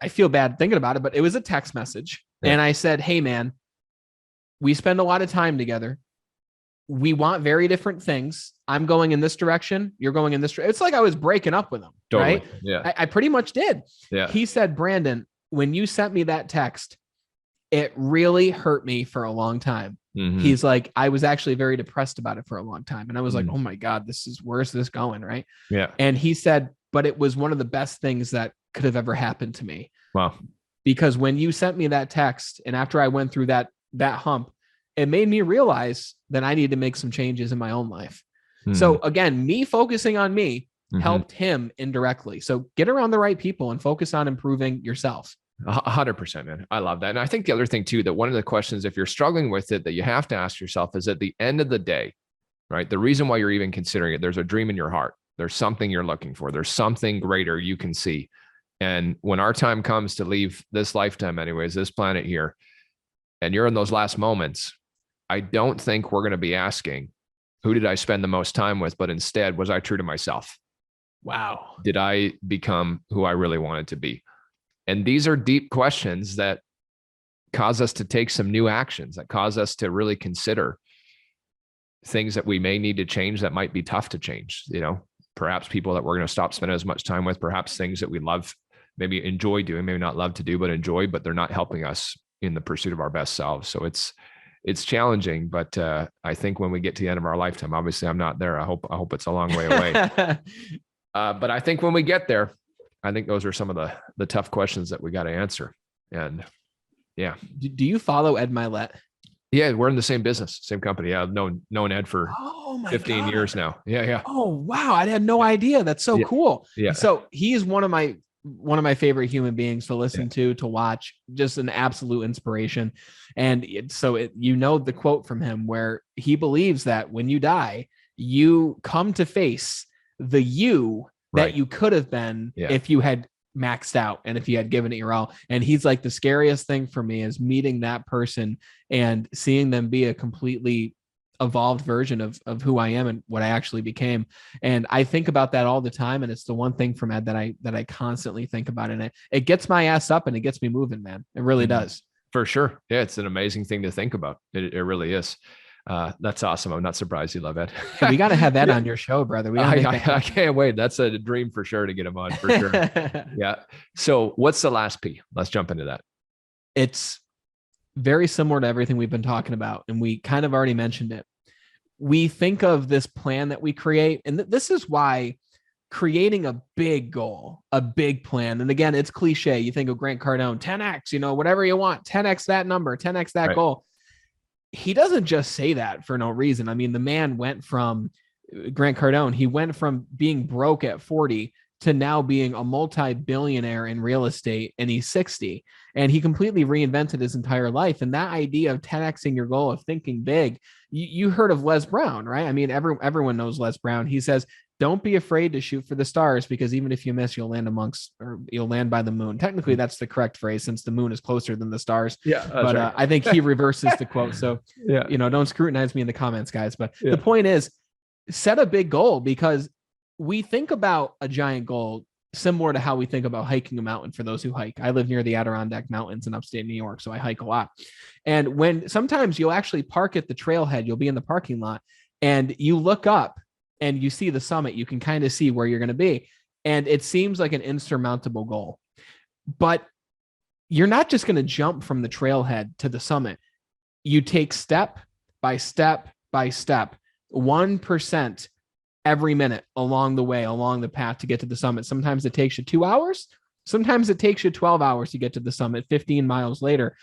feel bad thinking about it, but it was a text message. And I said, hey man, we spend a lot of time together. We want very different things. I'm going in this direction. You're going in this direction. It's like I was breaking up with him, right? I pretty much did. He said, Brandon, when you sent me that text, it really hurt me for a long time. He's like, I was actually very depressed about it for a long time. And I was like, oh my God, where's this going? Right. And he said, but it was one of the best things that could have ever happened to me. Wow. Because when you sent me that text, and after I went through that hump, it made me realize that I need to make some changes in my own life. So again, me focusing on me helped him indirectly. So get around the right people and focus on improving yourself. 100%, man. I love that. And I think the other thing too, that one of the questions, if you're struggling with it, that you have to ask yourself is, at the end of the day, right? The reason why you're even considering it, there's a dream in your heart. There's something you're looking for. There's something greater you can see. And when our time comes to leave this lifetime, anyways, this planet here, and you're in those last moments, I don't think we're going to be asking, who did I spend the most time with? But instead, was I true to myself? Wow. Did I become who I really wanted to be? And these are deep questions that cause us to take some new actions, that cause us to really consider things that we may need to change that might be tough to change. You know, perhaps people that we're going to stop spending as much time with, perhaps things that we love, maybe enjoy doing, maybe not love to do, but enjoy, but they're not helping us in the pursuit of our best selves. So it's challenging, but I think when we get to the end of our lifetime, obviously I'm not there. I hope it's a long way away. But I think when we get there, I think those are some of the tough questions that we got to answer. And yeah. Do you follow Ed Milet? Yeah, we're in the same business, same company. Yeah, I've known Ed for 15 God. years now. Yeah. Oh, wow. I had no idea. That's so cool. Yeah. So he is one of my favorite human beings to listen to watch, just an absolute inspiration. And you know, the quote from him where he believes that when you die, you come to face the you that you could have been if you had maxed out and if you had given it your all. And he's like, the scariest thing for me is meeting that person and seeing them be a completely evolved version of who I am and what I actually became. And I think about that all the time. And it's the one thing from Ed that I constantly think about. And it gets my ass up and it gets me moving, man. It really does. For sure. Yeah. It's an amazing thing to think about. It really is. That's awesome. I'm not surprised you love Ed. We got to have Ed on your show, brother. I can't wait. That's a dream for sure to get him on, for sure. Yeah. So what's the last P? Let's jump into that. It's very similar to everything we've been talking about, and we kind of already mentioned it. We think of this plan that we create, and this is why creating a big goal, a big plan. And again, it's cliche. You think of Grant Cardone, 10X, whatever you want, 10X that number, 10X that goal. He doesn't just say that for no reason. I mean, the man went from Grant Cardone, he went from being broke at 40 to now being a multi-billionaire in real estate, and he's 60, and he completely reinvented his entire life. And that idea of 10Xing your goal, of thinking big, you heard of Les Brown, right? I mean, everyone knows Les Brown. He says, don't be afraid to shoot for the stars, because even if you miss, you'll land by the moon. Technically, that's the correct phrase, since the moon is closer than the stars. Yeah. But right. I think he reverses the quote. So, don't scrutinize me in the comments, guys. But the point is, set a big goal, because we think about a giant goal similar to how we think about hiking a mountain. For those who hike, I live near the Adirondack Mountains in upstate New York, so I hike a lot. And when sometimes you'll actually park at the trailhead, you'll be in the parking lot and you look up and you see the summit, you can kind of see where you're going to be. And it seems like an insurmountable goal, but you're not just going to jump from the trailhead to the summit. You take step by step by step, 1% every minute along the way, along the path to get to the summit. Sometimes it takes you 2 hours. Sometimes it takes you 12 hours to get to the summit. 15 miles later,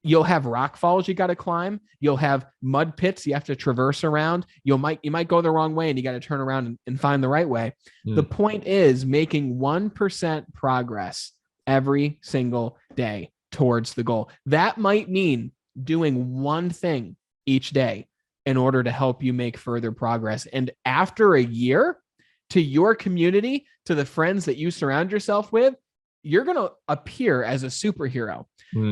you'll have rock falls you got to climb. You'll have mud pits you have to traverse around. You might go the wrong way and you got to turn around and find the right way. The point is making 1% progress every single day towards the goal. That might mean doing one thing each day in order to help you make further progress. And after a year, to your community, to the friends that you surround yourself with, you're going to appear as a superhero.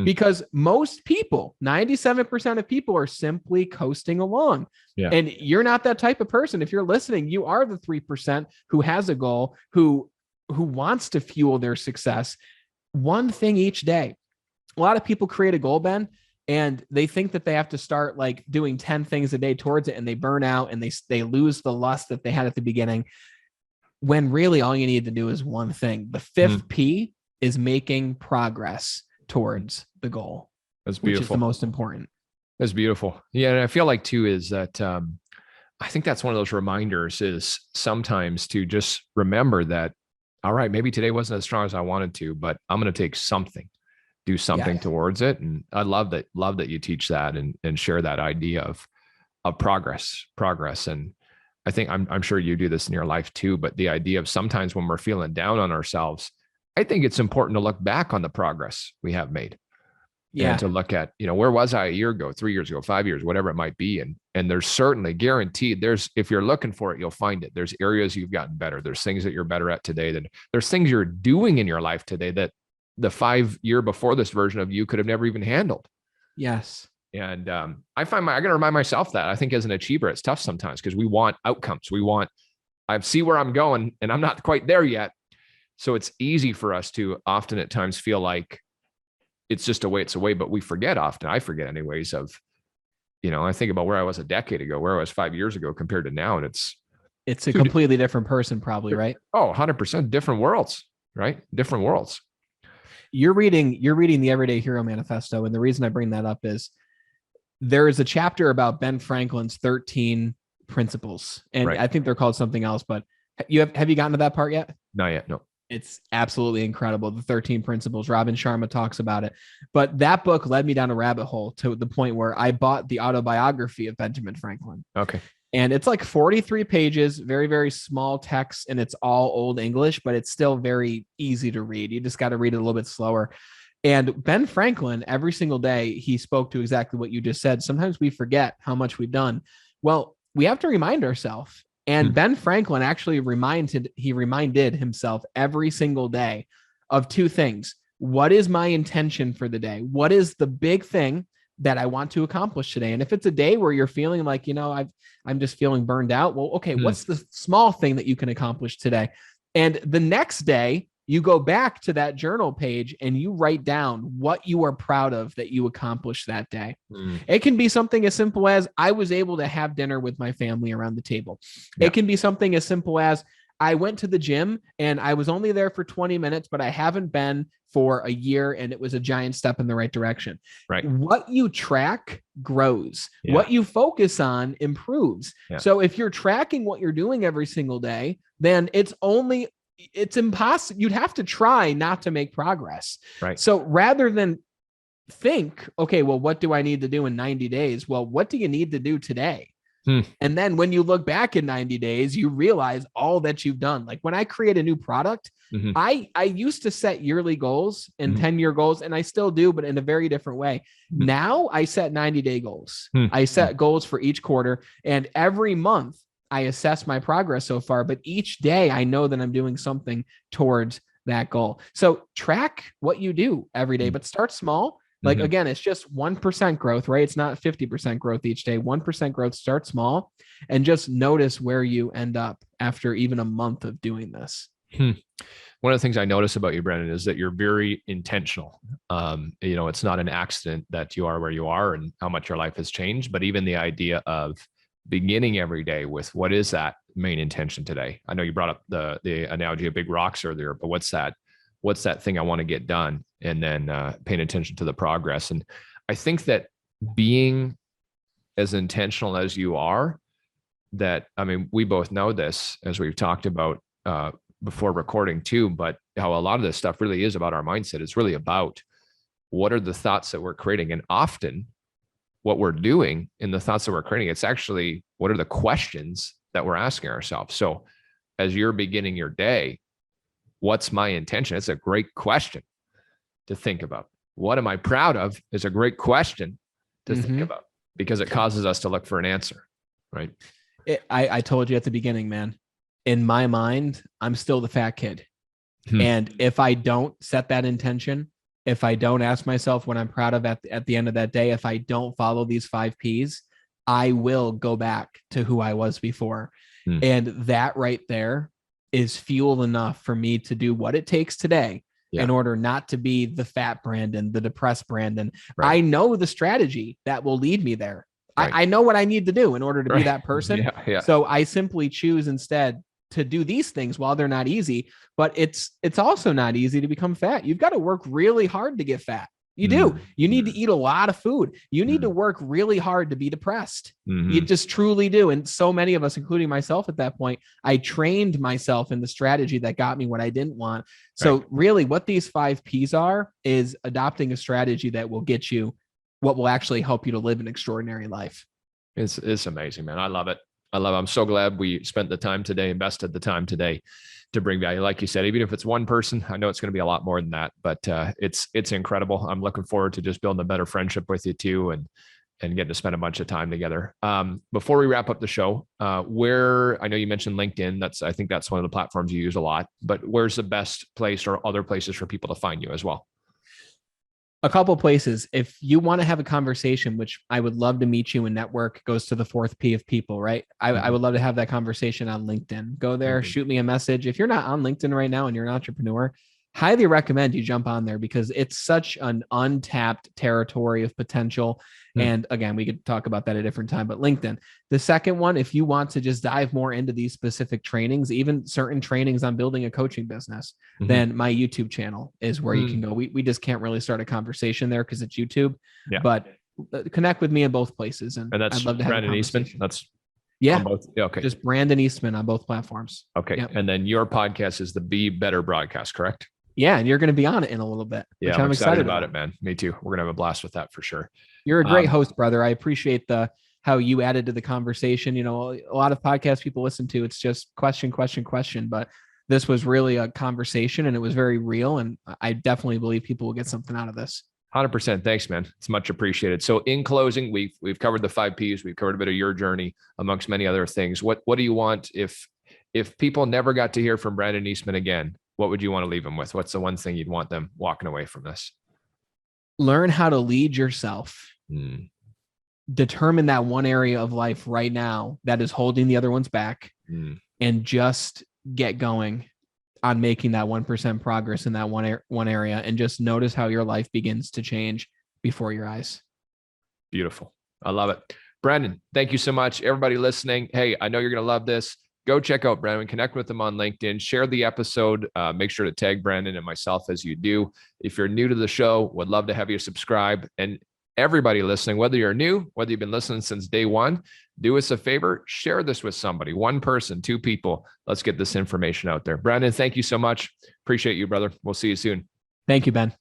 Because most people, 97% of people, are simply coasting along. Yeah. And you're not that type of person. If you're listening, you are the 3% who has a goal, who wants to fuel their success. One thing each day. A lot of people create a goal, Ben, and they think that they have to start like doing 10 things a day towards it, and they burn out and they lose the lust that they had at the beginning, when really all you need to do is one thing. The fifth P is making progress towards the goal. That's beautiful. Which is the most important. That's beautiful. Yeah. And I feel like too, is that I think that's one of those reminders, is sometimes to just remember that all right, maybe today wasn't as strong as I wanted to, but I'm going to take something, do something Yeah. towards it. And I love that you teach that and share that idea of progress. And I think I'm sure you do this in your life too, but the idea of sometimes when we're feeling down on ourselves, I think it's important to look back on the progress we have made and Yeah. to look at, where was I a year ago, 3 years ago, 5 years, whatever it might be. And there's certainly guaranteed if you're looking for it, you'll find it. There's areas you've gotten better. There's things that you're better at today. There's things you're doing in your life today that the 5 year before this version of you could have never even handled. Yes. And I got to remind myself that I think as an achiever, it's tough sometimes because we want outcomes. I see where I'm going and I'm not quite there yet. So it's easy for us to often at times feel like it's just a way, but we forget often. I forget anyways I think about where I was a decade ago, where I was 5 years ago compared to now. And It's a completely different person probably, right? Oh, 100% different worlds, right? Different worlds. You're reading the Everyday Hero Manifesto. And the reason I bring that up is there is a chapter about Ben Franklin's 13 principles. And right. I think they're called something else, but have you gotten to that part yet? Not yet. No. It's absolutely incredible. The 13 principles. Robin Sharma talks about it. But that book led me down a rabbit hole to the point where I bought the autobiography of Benjamin Franklin. Okay. And it's like 43 pages, very, very small text, and it's all Old English, but it's still very easy to read. You just got to read it a little bit slower. And Ben Franklin, every single day, he spoke to exactly what you just said. Sometimes we forget how much we've done. Well, we have to remind ourselves. And Ben Franklin actually reminded himself every single day of two things. What is my intention for the day? What is the big thing that I want to accomplish today? And if it's a day where you're feeling like, I'm just feeling burned out. Well, okay, what's the small thing that you can accomplish today? And the next day, you go back to that journal page and you write down what you are proud of that you accomplished that day. It can be something as simple as I was able to have dinner with my family around the table. Yeah. It can be something as simple as I went to the gym and I was only there for 20 minutes, but I haven't been for a year and it was a giant step in the right direction. Right. What you track grows. Yeah. What you focus on improves. Yeah. So if you're tracking what you're doing every single day, then it's impossible. You'd have to try not to make progress. Right. So rather than think, okay, well, what do I need to do in 90 days? Well, what do you need to do today? And then when you look back in 90 days, you realize all that you've done. Like when I create a new product, I used to set yearly goals and 10-year goals, and I still do, but in a very different way. Now I set 90-day goals. I set goals for each quarter, and every month I assess my progress so far, but each day I know that I'm doing something towards that goal. So track what you do every day, but start small. Like, again, it's just 1% growth, right? It's not 50% growth each day. 1% growth, start small, and just notice where you end up after even a month of doing this. One of the things I notice about you, Brandon, is that you're very intentional. It's not an accident that you are where you are and how much your life has changed, but even the idea of beginning every day with what is that main intention today? I know you brought up the analogy of big rocks earlier, but what's that thing I want to get done? And then paying attention to the progress. And I think that being as intentional as you are, we both know this as we've talked about before recording too, but how a lot of this stuff really is about our mindset. It's really about what are the thoughts that we're creating. And often what we're doing in the thoughts that we're creating, it's actually what are the questions that we're asking ourselves. So as you're beginning your day, what's my intention? It's a great question to think about. What am I proud of is a great question to think about, because it causes us to look for an answer, right? I told you at the beginning, man, in my mind, I'm still the fat kid. And if I don't set that intention, if I don't ask myself what I'm proud of at the end of that day, if I don't follow these 5 Ps, I will go back to who I was before. And that right there is fuel enough for me to do what it takes today in order not to be the fat Brandon, the depressed Brandon. Right. I know the strategy that will lead me there. Right. I know what I need to do in order to be that person. So I simply choose instead to do these things while they're not easy, but it's also not easy to become fat. You've got to work really hard to get fat. You do. You need to eat a lot of food. You need to work really hard to be depressed. You just truly do. And so many of us, including myself at that point, I trained myself in the strategy that got me what I didn't want. So really what these 5 Ps are is adopting a strategy that will get you what will actually help you to live an extraordinary life. It's amazing, man. I love it. I'm so glad we spent the time today, invested the time today to bring value. Like you said, even if it's one person, I know it's going to be a lot more than that, but it's incredible. I'm looking forward to just building a better friendship with you too, and getting to spend a bunch of time together. Before we wrap up the show, where I know you mentioned LinkedIn, I think that's one of the platforms you use a lot, but where's the best place or other places for people to find you as well? A couple of places. If you want to have a conversation, which I would love to meet you and network, goes to the 4th P of people, right? I would love to have that conversation on LinkedIn. Go there, shoot me a message. If you're not on LinkedIn right now and you're an entrepreneur, highly recommend you jump on there because it's such an untapped territory of potential. And again, we could talk about that at a different time, but LinkedIn. The second one, if you want to just dive more into these specific trainings, even certain trainings on building a coaching business, then my YouTube channel is where you can go. We just can't really start a conversation there because it's YouTube, but connect with me in both places. And that's I'd love to have Brandon Eastman. That's both. Okay. Just Brandon Eastman on both platforms. Okay. Yep. And then your podcast is the Be Better broadcast, correct? Yeah. And you're going to be on it in a little bit. Yeah. I'm excited about it, man. Me too. We're going to have a blast with that for sure. You're a great host, brother. I appreciate how you added to the conversation. You know, a lot of podcasts people listen to, it's just question, but this was really a conversation and it was very real. And I definitely believe people will get something out of this. 100%. Thanks, man. It's much appreciated. So in closing, we've covered the 5 Ps. We've covered a bit of your journey amongst many other things. What do you want if people never got to hear from Brandon Eastman again? What would you want to leave them with? What's the one thing you'd want them walking away from this? Learn how to lead yourself. Determine that one area of life right now that is holding the other ones back and just get going on making that 1% progress in that one area and just notice how your life begins to change before your eyes. Beautiful. I love it. Brandon, thank you so much. Everybody listening. Hey, I know you're going to love this. Go check out Brandon, connect with him on LinkedIn, share the episode. Make sure to tag Brandon and myself as you do. If you're new to the show, would love to have you subscribe. And everybody listening, whether you're new, whether you've been listening since day one, do us a favor, share this with somebody, one person, 2 people. Let's get this information out there. Brandon, thank you so much. Appreciate you, brother. We'll see you soon. Thank you, Ben.